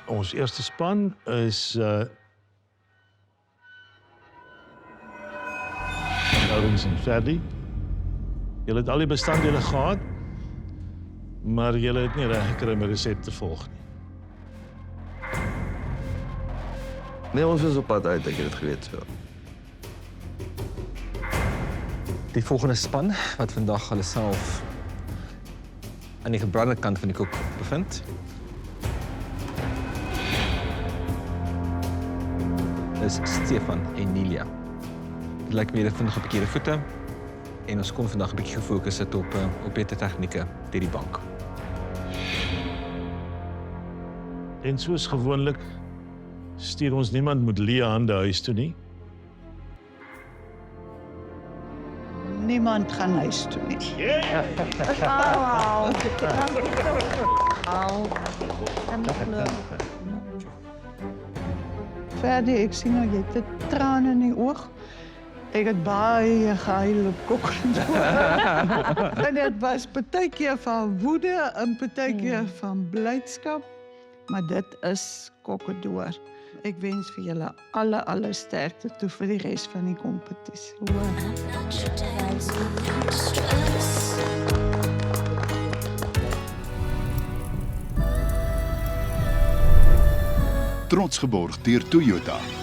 Ons eerste span is Laurens en Ferdi. Julle het al die bestanddele gehad, maar julle het nie reg gekry om 'n resep te volg nie. Nee, ons is op pad uit, ek het dit geweet so. Die volgende span wat vandag hulle self aan die gebrande kant van die koek bevind, is Stefan en Nelia. Dit lyk my hulle vind nog 'n bietjie voete en ons kon vandag 'n bietjie gefokus sit op beter tegnieke deur die bank. En soos gewoonlik stuur ons niemand met leë hande huis toe nie. Niemand gaan huis toe nie. Ferdi, ek sien nou jy het 'n traan in die oog. Ek het baie gehuil op Kokkendoor. En dit was partykeer van woede en partykeer van blydskap, maar dit is Kokkendoor. Ek wens vir julle alle sterkte toe vir die res van die kompetisie. Trots geborg deur Toyota.